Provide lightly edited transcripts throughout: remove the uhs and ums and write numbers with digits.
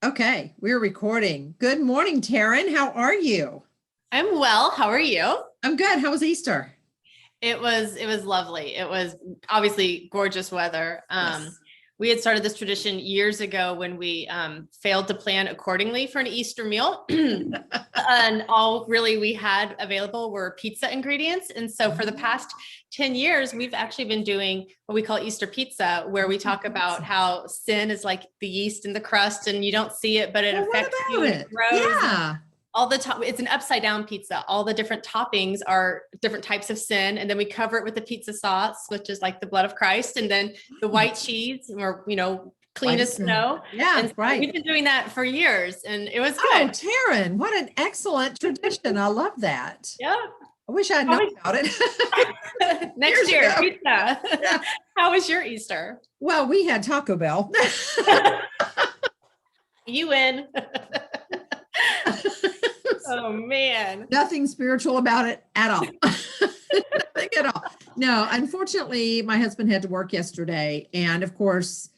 Okay, we're recording. Good morning, Taryn. How are you? I'm well. How are you? I'm good. How was Easter? It was lovely. It was obviously gorgeous weather. Yes. We had started this tradition years ago when we failed to plan accordingly for an Easter meal. And all really we had available were pizza ingredients. And so for the past 10 years, we've actually been doing what we call Easter pizza, where we talk about how sin is like the yeast in the crust and you don't see it, but it Well, what affects you about and it it? grows. Yeah. All the top, it's an upside down pizza. All the different toppings are different types of sin. And then we cover it with the pizza sauce, which is like the blood of Christ. And then the white cheese, or, clean White as is snow. yeah, And so right. we've been doing that for years and it was Oh, good. Taryn, what an excellent tradition. I love that. Yeah. I wish I'd known about it. Next Years year, ago. pizza. Yeah. How was your Easter? Well, we had Taco Bell. You win. Oh man. Nothing spiritual about it at all. Nothing at all. No, unfortunately, my husband had to work yesterday. And of course,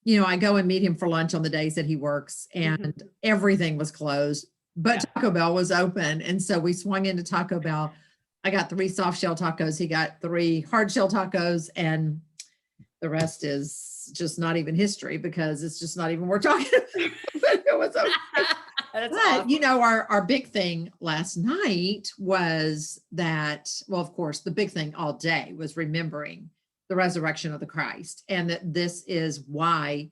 I go and meet him for lunch on the days that he works, and everything was closed, but Taco Bell was open. And so we swung into Taco Bell. I got 3 soft shell tacos. He got 3 hard shell tacos, and the rest is just not even history because it's just not even worth talking about. But it was okay. That's But awesome. our big thing last night was that, well, of course, the big thing all day was remembering the resurrection of the Christ, and that this is why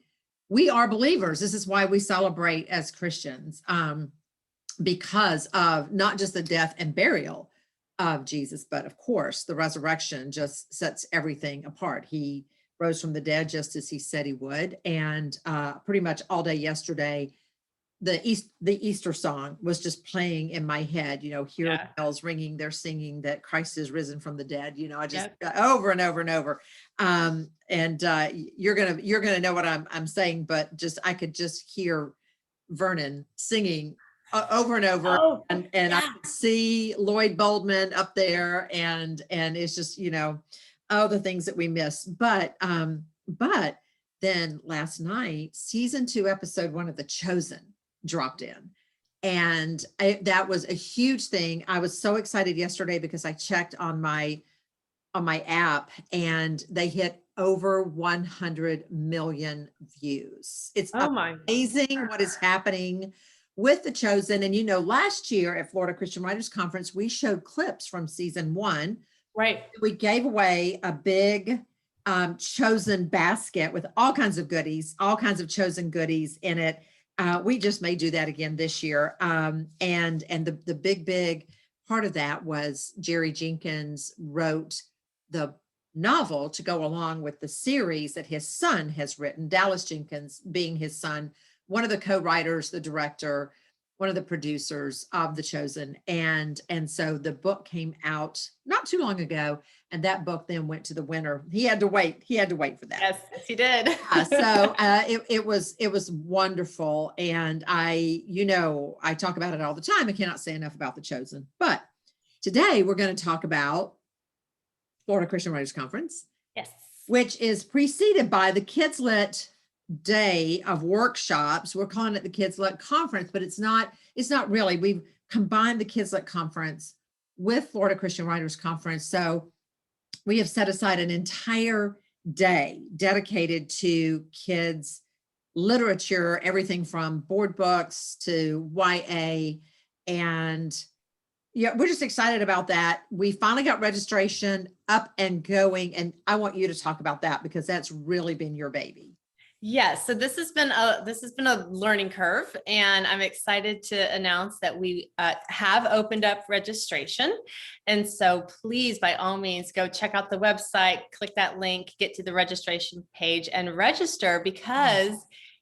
we are believers. This is why we celebrate as Christians, because of not just the death and burial of Jesus, but of course, the resurrection just sets everything apart. He rose from the dead just as he said he would, and pretty much all day yesterday, the Easter song was just playing in my head, hear the bells ringing, they're singing that Christ is risen from the dead, I just over and over and over. And you're gonna know what I'm saying, but just I could just hear Vernon singing over and over, and I could see Lloyd Boldman up there, and it's just, the things that we miss. But then last night, season 2, episode 1 of The Chosen dropped in, and that was a huge thing. I was so excited yesterday because I checked on my app, and they hit over 100 million views. It's amazing what is happening with The Chosen. And last year at Florida Christian Writers Conference, we showed clips from season 1. Right. We gave away a big Chosen basket with all kinds of goodies, all kinds of Chosen goodies in it. We just may do that again this year. And the big part of that was Jerry Jenkins wrote the novel to go along with the series that his son has written, Dallas Jenkins being his son, one of the co-writers, the director, one of the producers of The Chosen. And so the book came out not too long ago, and that book then went to the winner. He had to wait for that. Yes, he did. So it was wonderful. And I talk about it all the time. I cannot say enough about The Chosen. But today we're going to talk about Florida Christian Writers Conference. Yes. Which is preceded by the Kidz Lit day of workshops. We're calling it the Kidz Lit Conference, but it's not really. We've combined the Kidz Lit Conference with Florida Christian Writers Conference. So we have set aside an entire day dedicated to kids literature, everything from board books to YA. And we're just excited about that. We finally got registration up and going, and I want you to talk about that because that's really been your baby. Yes. So this has been a learning curve, and I'm excited to announce that we have opened up registration. And so please, by all means, go check out the website, click that link, get to the registration page and register, because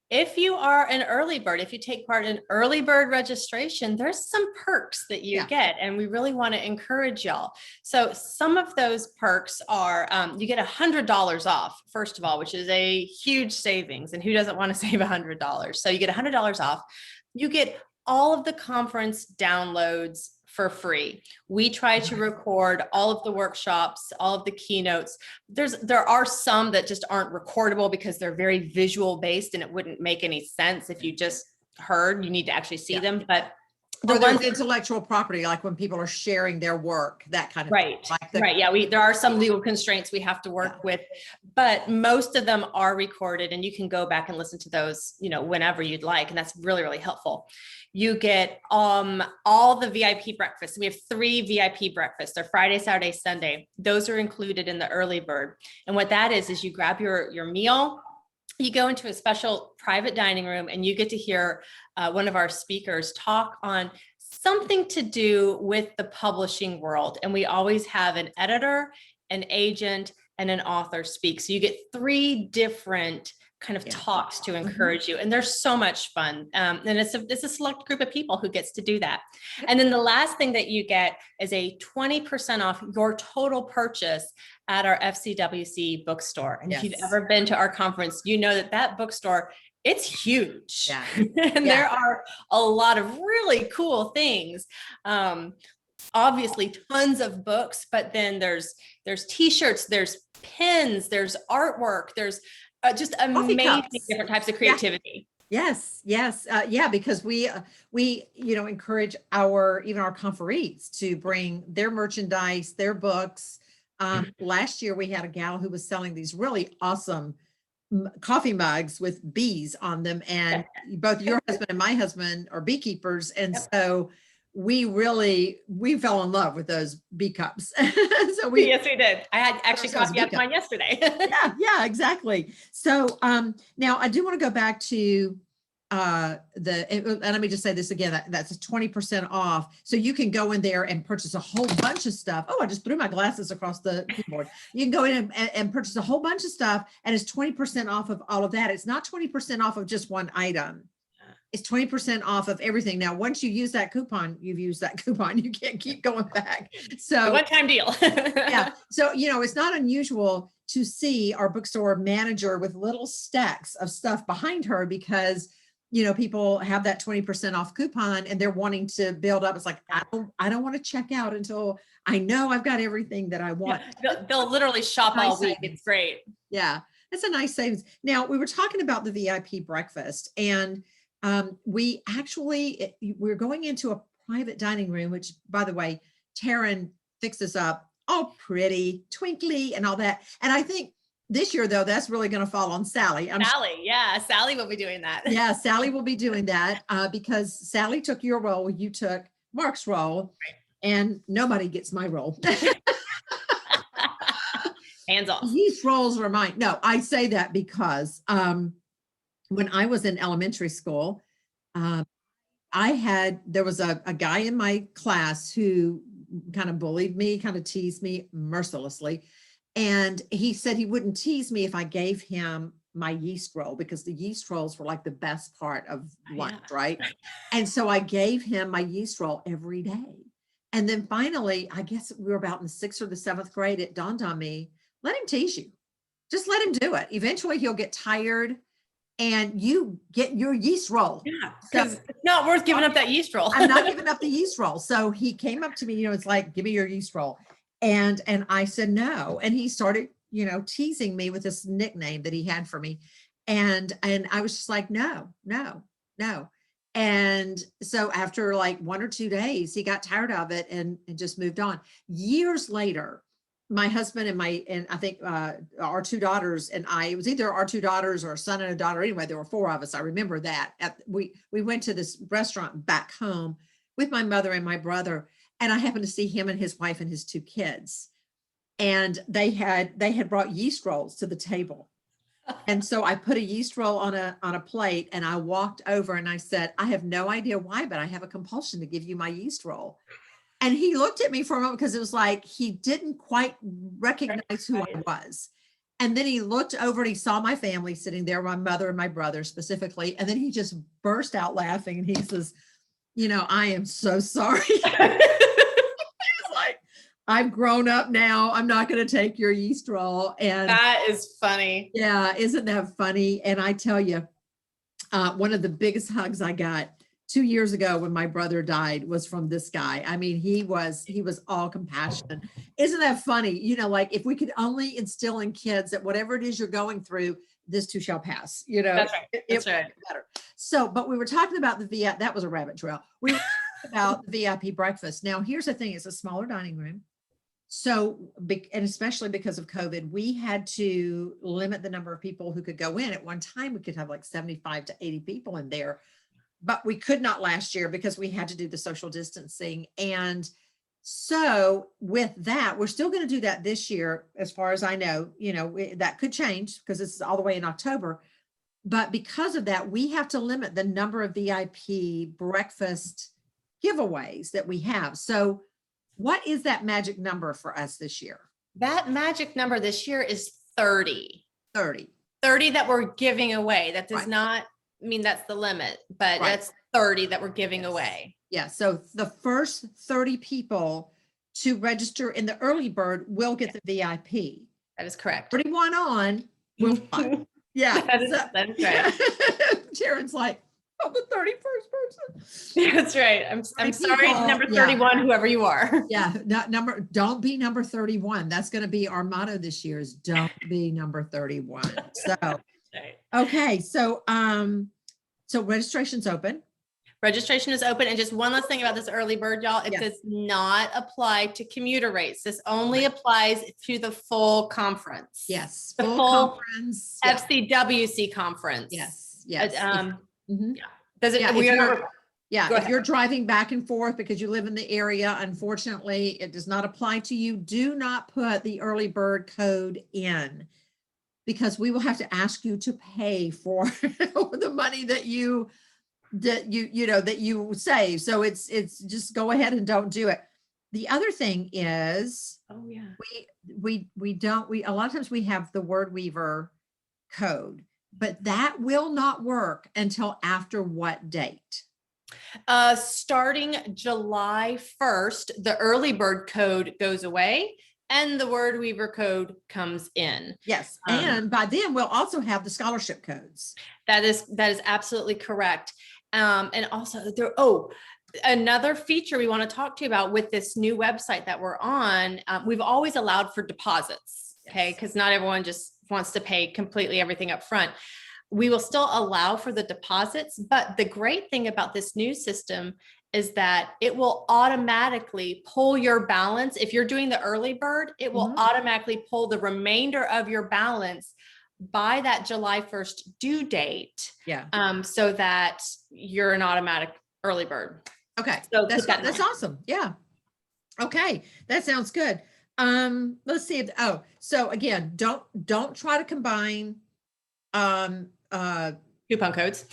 if you are an early bird, if you take part in early bird registration, there's some perks that you get, and we really want to encourage y'all. So some of those perks are, you get $100 off, first of all, which is a huge savings. And who doesn't want to save $100? So you get $100 off. You get all of the conference downloads for free. We try to record all of the workshops, all of the keynotes. There are some that just aren't recordable because they're very visual based, and it wouldn't make any sense if you just heard. You need to actually see Yeah. them, but or there's intellectual property, like when people are sharing their work, that kind of right, thing. Like right. Yeah, there are some legal constraints we have to work with, but most of them are recorded, and you can go back and listen to those, whenever you'd like, and that's really, really helpful. You get all the VIP breakfasts. We have 3 VIP breakfasts. They're Friday, Saturday, Sunday. Those are included in the early bird. And what that is you grab your meal, you go into a special private dining room, and you get to hear one of our speakers talk on something to do with the publishing world. And we always have an editor, an agent, and an author speak. So you get 3 different kind of talks to encourage you. And they're so much fun. And it's a select group of people who gets to do that. And then the last thing that you get is a 20% off your total purchase at our FCWC bookstore. And if you've ever been to our conference, you know that bookstore, it's huge. Yeah. And there are a lot of really cool things. Obviously tons of books, but then there's t-shirts, there's pins, there's artwork, there's just amazing different types of creativity. Yes. Yeah, because we encourage even our conferees to bring their merchandise, their books. Last year we had a gal who was selling these really awesome coffee mugs with bees on them, and both your husband and my husband are beekeepers, and so we fell in love with those bee cups. So yes, we did. I had actually coffee out of mine yesterday. yeah, exactly. So now I do want to go back to and let me just say this again, that's 20% off. So you can go in there and purchase a whole bunch of stuff. Oh, I just threw my glasses across the keyboard. You can go in and purchase a whole bunch of stuff, and it's 20% off of all of that. It's not 20% off of just one item. It's 20% off of everything. Now, once you use that coupon, you've used that coupon. You can't keep going back. So one-time deal. Yeah. So, it's not unusual to see our bookstore manager with little stacks of stuff behind her, because people have that 20% off coupon and they're wanting to build up. It's like, I don't want to check out until I know I've got everything that I want. They'll literally shop all week. It's great. Yeah. It's a nice savings. Now, we were talking about the VIP breakfast, and we're going into a private dining room, which, by the way, Taryn fixes up all pretty, twinkly and all that. And I think this year, though, that's really going to fall on Sally. Sally will be doing that. Yeah, Sally will be doing that because Sally took your role, you took Mark's role, and nobody gets my role. Hands off. These roles are mine. No, I say that because when I was in elementary school, there was a guy in my class who kind of bullied me, kind of teased me mercilessly. And he said he wouldn't tease me if I gave him my yeast roll, because the yeast rolls were like the best part of lunch, right? And so I gave him my yeast roll every day. And then finally, I guess we were about in the 6th or the 7th grade, it dawned on me, let him tease you. Just let him do it. Eventually he'll get tired and you get your yeast roll. Yeah, because it's not worth giving up that yeast roll. I'm not giving up the yeast roll. So he came up to me, it's like, give me your yeast roll. And I said, no. And he started, teasing me with this nickname that he had for me. And I was just like, no. And so after like 1 or 2 days, he got tired of it and just moved on. Years later, my husband and I think our 2 daughters and I, it was either our 2 daughters or a son and a daughter. Anyway, there were 4 of us. I remember that. We went to this restaurant back home with my mother and my brother. And I happened to see him and his wife and his 2 kids. And they had brought yeast rolls to the table. And so I put a yeast roll on a plate, and I walked over and I said, I have no idea why, but I have a compulsion to give you my yeast roll. And he looked at me for a moment, because it was like he didn't quite recognize who I was. And then he looked over and he saw my family sitting there, my mother and my brother specifically. And then he just burst out laughing and he says, I am so sorry. I've grown up now. I'm not going to take your yeast roll. And that is funny. Yeah. Isn't that funny? And I tell you, one of the biggest hugs I got 2 years ago when my brother died was from this guy. I mean, he was all compassion. Isn't that funny? Like if we could only instill in kids that whatever it is you're going through, this too shall pass, That's right. That's right. Better. So, but we were talking about the VIP, that was a rabbit trail. We were talking about the VIP breakfast. Now, here's the thing, it's a smaller dining room. So, and especially because of COVID, we had to limit the number of people who could go in. At one time, we could have like 75 to 80 people in there, but we could not last year because we had to do the social distancing. And so with that, we're still going to do that this year. As far as I know, that could change because this is all the way in October. But because of that, we have to limit the number of VIP breakfast giveaways that we have. So what is that magic number for us this year? That magic number this year is 30. 30. 30 that we're giving away. That does Right. not mean that's the limit, but Right. that's 30 that we're giving Yes. away. Yeah. So the first 30 people to register in the early bird will get the VIP. That is correct. 31 on will fun. Yeah. That is right. Taryn's like, I'm the 31st person. That's right. I'm sorry, people, number yeah. 31, whoever you are. Yeah, don't be number 31. That's going to be our motto this year is don't be number 31. So, Right. okay. So registration's open. Registration is open. And just one last thing about this early bird, y'all, it Yes. does not apply to commuter rates. This only applies to the full conference. Yes. The Full full conference. Yeah. FCWC conference. Yes. Yes. Mhm. Does it, Yeah, we if are you're- not, Yeah, Go if ahead. you're driving back and forth because you live in the area, unfortunately, it does not apply to you. Do not put the early bird code in because we will have to ask you to pay for the money that you save. So it's just go ahead and don't do it. The other thing is oh yeah. we a lot of times we have the word weaver code, but that will not work until after what date? Starting July 1st, the early bird code goes away and the word weaver code comes in. Yes. And by then we'll also have the scholarship codes. That is absolutely correct. And also another feature we want to talk to you about with this new website that we're on, we've always allowed for deposits. Okay. Yes. Because not everyone just wants to pay completely everything up front. We will still allow for the deposits, but the great thing about this new system is that it will automatically pull your balance. If you're doing the early bird, it will automatically pull the remainder of your balance by that July 1st due date. Yeah. So that you're an automatic early bird. Okay. So That's awesome. Yeah. Okay. That sounds good. Let's see. So again, don't try to combine, Coupon codes.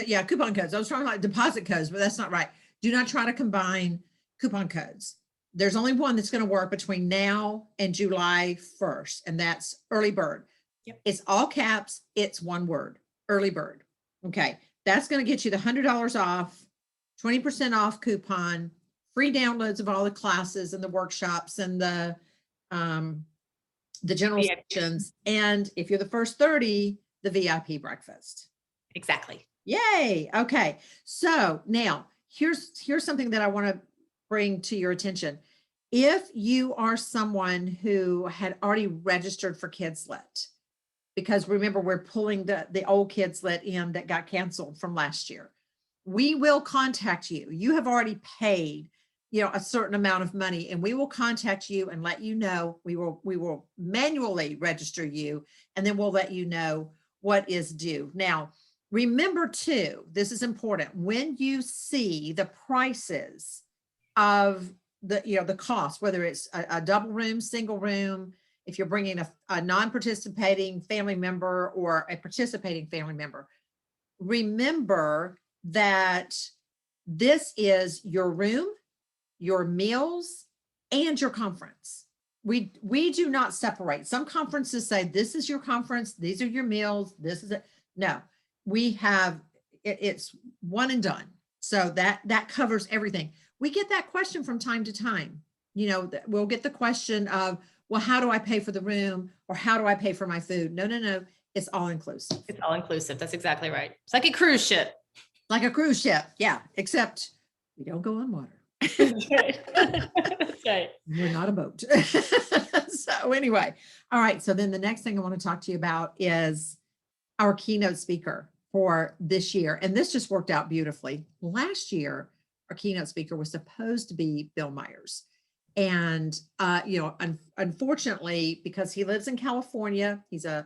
yeah, coupon codes. I was talking about deposit codes, but that's not right. Do not try to combine coupon codes. There's only one that's going to work between now and July 1st, and that's early bird. Yep. It's all caps. It's one word, early bird. Okay. That's going to get you the $100 off, 20% off coupon, free downloads of all the classes and the workshops and the general sections. And if you're the first 30, the VIP breakfast. Exactly. Yay. Okay. So now here's something that I want to bring to your attention. If you are someone who had already registered for Kidz Lit, because remember, we're pulling the old Kidz Lit in that got canceled from last year, we will contact you. You have already paid, a certain amount of money, and we will contact you and let you know. We will manually register you, and then we'll let you know what is due. Now, remember too, this is important. When you see the prices of the cost, whether it's a double room, single room, if you're bringing a non-participating family member or a participating family member, remember that this is your room, your meals, and your conference. We do not separate. Some conferences say, this is your conference, these are your meals, this is it. No, we have, it's one and done. So that covers everything. We get that question from time to time. We'll get the question of, well, how do I pay for the room? Or how do I pay for my food? No. It's all inclusive. It's all inclusive. That's exactly right. It's like a cruise ship. Like a cruise ship. Yeah. Except we don't go on water. That's right. That's right. We're not a boat. So anyway, all right. So then the next thing I want to talk to you about is our keynote speaker for this year. And this just worked out beautifully. Last year, our keynote speaker was supposed to be Bill Myers. And, unfortunately, because he lives in California, he's an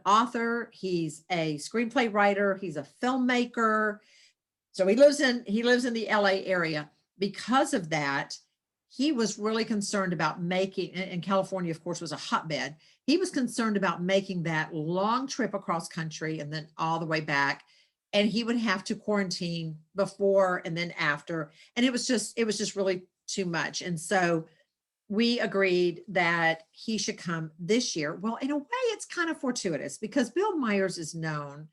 author, he's a screenplay writer, he's a filmmaker. So he lives in the LA area. Because of that, he was really concerned about making, and California, of course, was a hotbed. He was concerned about making that long trip across country and then all the way back. And he would have to quarantine before and then after. And it was just really too much. And so we agreed that he should come this year. Well, in a way, it's kind of fortuitous because Bill Myers is known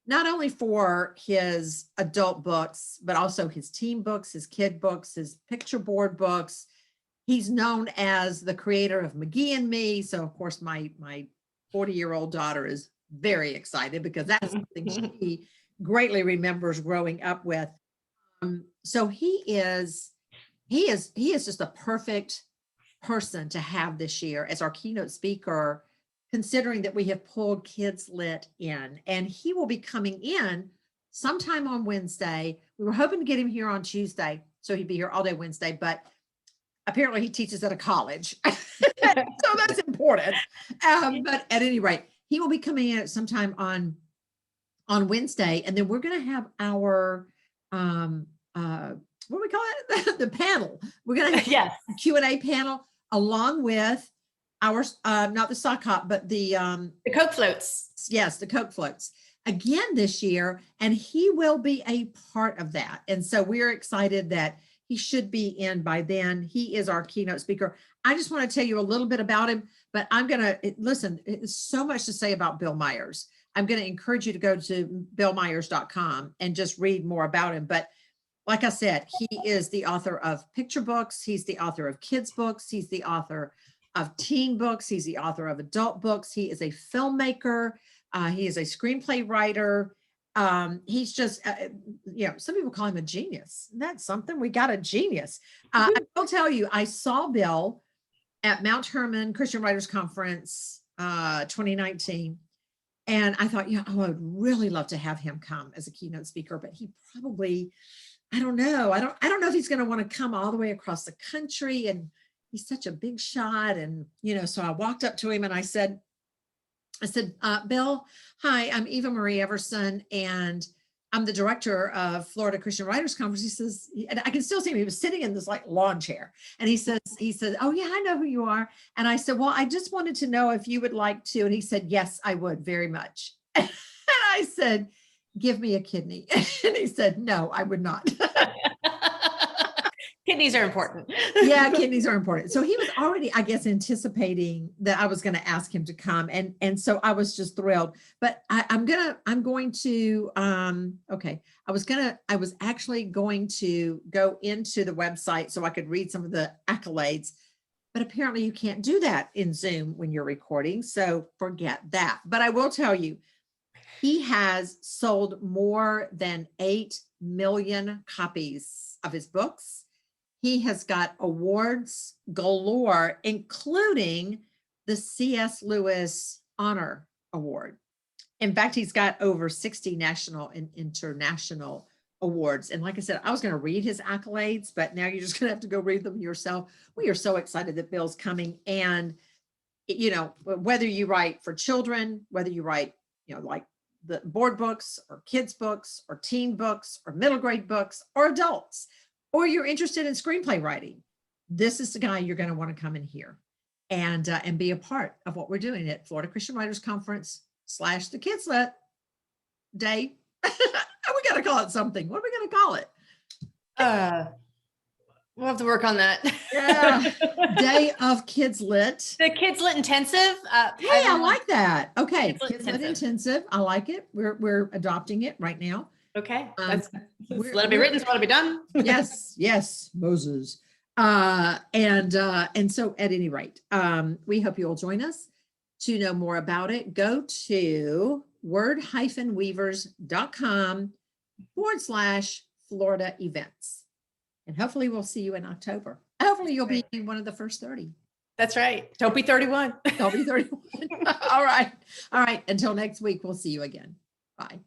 not only for his adult books, but also his teen books, his kid books, his picture board books. He's known as the creator of McGee and Me. So of course, my 40-year-old daughter is very excited because that's something she greatly remembers growing up with. So he is just a perfect person to have this year as our keynote speaker, considering that we have pulled Kidz Lit in, and he will be coming in sometime on Wednesday. We were hoping to get him here on Tuesday, so he'd be here all day Wednesday, but apparently he teaches at a college. So that's important. But at any rate, he will be coming in sometime on Wednesday, and then we're going to have our, what do we call it? The panel. We're going to have a Q&A panel along with our, not the sock hop, but the Coke floats. Yes, the Coke floats again this year, and he will be a part of that. And so we're excited that he should be in by then. He is our keynote speaker. I just want to tell you a little bit about him, but I'm going to listen. There's so much to say about Bill Myers. I'm going to encourage you to go to billmyers.com and just read more about him. But like I said, he is the author of picture books. He's the author of kids books. He's the author of teen books. He's the author of adult books. He is a filmmaker. He is a screenplay writer. He's just, some people call him a genius. That's something. We got a genius. I will tell you, I saw Bill at Mount Hermon Christian Writers Conference 2019. And I thought, I would really love to have him come as a keynote speaker, but he probably, I don't know. I don't know if he's going to want to come all the way across the country, and he's such a big shot. And, so I walked up to him and I said, Bill, hi, I'm Eva Marie Everson, and I'm the director of Florida Christian Writers Conference. He says, and I can still see him. He was sitting in this lawn chair, and he said, oh yeah, I know who you are. And I said, well, I just wanted to know if you would like to. And he said, yes, I would very much. And I said, give me a kidney. And he said, no, I would not. Kidneys are important. Yeah, kidneys are important. So he was already, I guess, anticipating that I was going to ask him to come. And so I was just thrilled. But I was actually going to go into the website so I could read some of the accolades. But apparently you can't do that in Zoom when you're recording. So forget that. But I will tell you, he has sold more than 8 million copies of his books. He has got awards galore, including the C.S. Lewis Honor Award. In fact, he's got over 60 national and international awards. And like I said, I was going to read his accolades, but now you're just going to have to go read them yourself. We are so excited that Bill's coming. And, whether you write for children, whether you write, like the board books or kids books or teen books or middle grade books or adults, or you're interested in screenplay writing, this is the guy you're going to want to come in here and be a part of what we're doing at Florida Christian Writers Conference / the Kidz Lit Day. We got to call it something. What are we going to call it? We'll have to work on that. Yeah. Day of Kidz Lit. The Kidz Lit Intensive. Hey, I like that. Okay. Kidz Lit Intensive. I like it. We're adopting it right now. Okay. Let it be written, so let it be done. Yes, Moses. And so at any rate, we hope you'll join us. To know more about it, go to word-weavers.com /Florida events. And hopefully we'll see you in October. Hopefully you'll be one of the first 30. That's right. Don't be 31. Don't be 31. All right. Until next week, we'll see you again. Bye.